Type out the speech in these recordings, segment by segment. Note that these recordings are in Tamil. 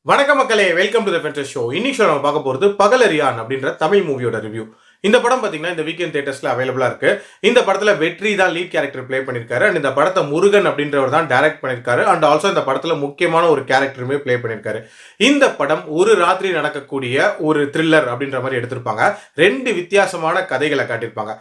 வணக்கம் மக்களே, வெல்கம் டு தி ஃபென்டஸ் ஷோ. இன்னைக்கு ஷோ நம்ம பார்க்க போறது பகலரியான் அப்படின்ற தமிழ் மூவியோட ரிவ்யூ. இந்த படம் பாத்தீங்கன்னா இந்த வீக்கெண்ட் தியேட்டர்ஸ்ல அவைலபிளா இருக்கு. இந்த படத்துல வெற்றி தான் லீட் கேரக்டர் ப்ளே பண்ணிருக்காரு. அண்ட் இந்த படத்தை முருகன் அப்படின்றவர் தான் டைரக்ட் பண்ணிருக்காரு. அண்ட் ஆல்சோ இந்த படத்துல முக்கியமான ஒரு கேரக்டருமே ப்ளே பண்ணிருக்காரு. இந்த படம் ஒரு ராத்திரி நடக்கக்கூடிய ஒரு த்ரில்லர் அப்படின்ற மாதிரி எடுத்திருப்பாங்க. ரெண்டு வித்தியாசமான கதைகளை காட்டியிருப்பாங்க.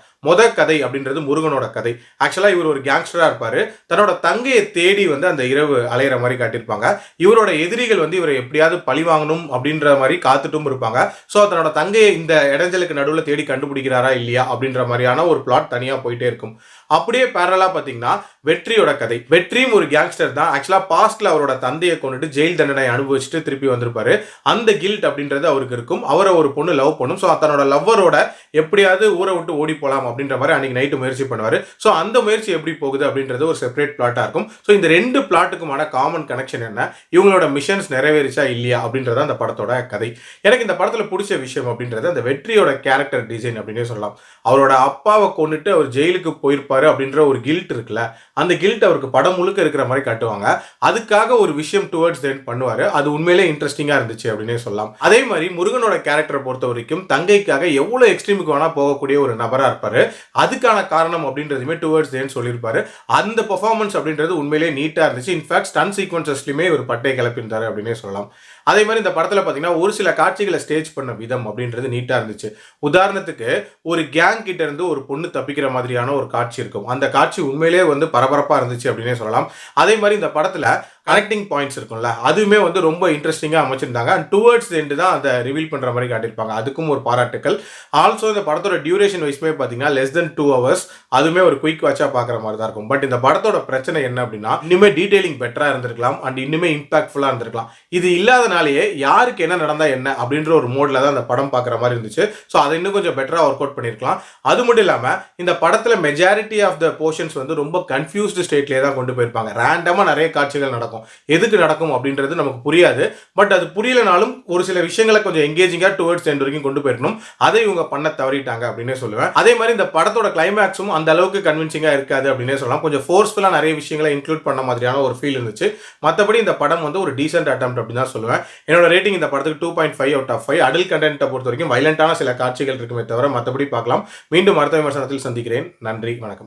கதை அப்படின்றது முருகனோட கதை. ஆக்சுவலா இவர் ஒரு கேங்ஸ்டரா இருப்பாரு. தன்னோட தங்கையை தேடி வந்து அந்த இரவு அலையிற மாதிரி காட்டியிருப்பாங்க. இவரோட எதிரிகள் வந்து இவரை எப்படியாவது பழி வாங்கணும் அப்படின்ற மாதிரி காத்துட்டும் இருப்பாங்க. ஸோ தன்னோட தங்கையை இந்த இடைஞ்சலுக்கு நடுவில் தேடி கண்டுபிடிக்கிறாரா இல்லையா அப்படின்ற மாதிரியான ஒரு பிளாட் தனியா போயிட்டே இருக்கும். அப்படியே பேரலா பாத்தீங்கன்னா வெற்றியோட கதை. வெற்றியும் ஒரு கேங்ஸ்டர் தான். ஆக்சுவலா பாஸ்ட்ல அவரோட தந்தையை கொண்டுட்டு ஜெயில் தண்டனை அனுபவிச்சுட்டு திருப்பி வந்திருப்பாரு. அந்த கில்ட் அப்படின்றது அவருக்கு இருக்கும். அவரை ஒரு பொண்ணு லவ் பண்ணும். ஸோ தன்னோட லவ்வரோட எப்படியாவது ஊரை விட்டு ஓடி போலாம் அப்படின்ற மாதிரி அன்னைக்கு நைட்டு முயற்சி பண்ணுவாரு. ஸோ அந்த முயற்சி எப்படி போகுது அப்படின்றது ஒரு செப்பரேட் பிளாட்டா இருக்கும். ஸோ இந்த ரெண்டு பிளாட்டுக்குமான காமன் கனெக்ஷன் என்ன, இவங்களோட மிஷன்ஸ் நிறைவேறிச்சா இல்லையா அப்படின்றத அந்த படத்தோட கதை. எனக்கு இந்த படத்துல பிடிச்ச விஷயம் அப்படின்றது அந்த வெற்றியோட கேரக்டர் டிசைன் அப்படின்னே சொல்லலாம். அவரோட அப்பாவை கொண்டுட்டு அவர் ஜெயிலுக்கு போயிருப்பாரு அப்படின்ற ஒரு கில்ட் இருக்குல்ல, அந்த கில்ட் அவருக்கு படம் முழுக்க இருக்கிற மாதிரி காட்டுவாங்க. அதுக்காக ஒரு விஷயம் டுவர்ட்ஸ் தென் பண்ணுவாரு. அது உண்மையிலே இன்ட்ரெஸ்டிங்கா இருந்துச்சு அப்படின்னே சொல்லலாம். அதே மாதிரி முருகனோட கேரக்டரை பொறுத்த வரைக்கும் தங்கைக்காக எவ்வளவு எக்ஸ்ட்ரீமுக்கு வேணா போகக்கூடிய ஒரு நபரா இருப்பாரு. அதுக்கான காரணம் அப்படின்றதுமே டுவர்ட்ஸ் தென் சொல்லியிருப்பாரு. அந்த பெர்ஃபார்மன்ஸ் அப்படின்றது உண்மையிலே நீட்டா இருந்துச்சு. இன்ஃபேக்ட் ஸ்டன் சீக்வன்சஸ்லயுமே ஒரு பட்டை கிளப்பியிருந்தாரு அப்படின்னே சொல்லலாம். அதே மாதிரி இந்த படத்துல பாத்தீங்கன்னா ஒரு சில காட்சிகளை ஸ்டேஜ் பண்ண விதம் அப்படின்றது நீட்டா இருந்துச்சு. உதாரணத்துக்கு ஒரு கேங் கிட்ட இருந்து ஒரு பொண்ணு தப்பிக்கிற மாதிரியான ஒரு காட்சி இருக்கும். அந்த காட்சி உண்மையிலேயே வந்து பரபரப்பா இருந்துச்சு அப்படின்னே சொல்லலாம். அதே மாதிரி இந்த படத்துல கனெக்டிங் பாயிண்ட்ஸ் இருக்கும்ல, அதுவுமே வந்து ரொம்ப இன்ட்ரெஸ்டிங்கா அமைச்சிருந்தாங்க. அண்ட் டுவர்ட்ஸ் எண்டு தான் அதை ரிவீல் பண்ற மாதிரி காட்டியிருப்பாங்க. அதுக்கும் ஒரு பாராட்டுக்கள். ஆல்சோ இந்த படத்தோட டியூரேஷன் வைஸ்மே பாத்தீங்கன்னா லெஸ் தென் 2 hours. அதுவுமே ஒரு குயிக் வாட்சா பாக்குற மாதிரி தான் இருக்கும். பட் இந்த படத்தோட பிரச்சனை என்ன அப்படின்னா இன்னுமே டீடைலிங் பெட்டரா இருந்திருக்கலாம். அண்ட் இன்னுமே இம்பாக்ட்ஃபுல்லா இருந்திருக்கலாம். இது இல்லாதனாலேயே யாருக்கு என்ன நடந்தா என்ன அப்படின்ற ஒரு மோட்ல தான் அந்த படம் பாக்குற மாதிரி இருந்துச்சு. ஸோ அதை இன்னும் கொஞ்சம் பெட்டரா ஒர்க் அவுட் பண்ணிருக்கலாம். அது மட்டும் இல்லாம இந்த படத்துல மெஜாரிட்டி ஆஃப் த போர்ஷன்ஸ் வந்து ரொம்ப கன்ஃபியூஸ்டு ஸ்டேட்லேயே தான் கொண்டு போயிருப்பாங்க. ரேண்டமா நிறைய காட்சிகள் நடக்கும். எதுக்கு நடக்கும் அப்படின்றது நமக்கு புரியாது. பட் அது புரியலனாலும் ஒரு சில விஷயங்களை கொஞ்சம் எங்கேஜிங்கா டுவர்ட்ஸ் எண்ட் வரைக்கும் கொண்டு போயிருக்கணும். அதை இவங்க பண்ண தவறிட்டாங்க அப்படின்னே சொல்லுவேன். அதே மாதிரி இந்த படத்தோட கிளைமேக்ஸும் அந்த அளவுக்கு கன்வின்சிங்கா இருக்காது அப்படின்னே சொல்லலாம். கொஞ்சம் ஃபோர்ஸ்ஃபுல்லா நிறைய விஷயங்களை இன்க்ளூட் பண்ண மாதிரியான ஒரு ஃபீல் இருந்துச்சு. மற்றபடி இந்த படம் வந்து ஒரு டீசென்ட் அட்டெம்ப்ட் அப்படின்னு தான் சொல்லுவேன். என்னோட ரேட்டிங் இந்த படத்துக்கு 2.5 out of 5. அடல்ட் கண்டென்ட்டை பொறுத்த வரைக்கும் வைலண்டான சில காட்சிகள் இருக்குமே தவிர மற்றபடி பார்க்கலாம். மீண்டும் அடுத்த விமர்சனத்தில் சந்திக்கிறேன். நன்றி, வணக்கம்.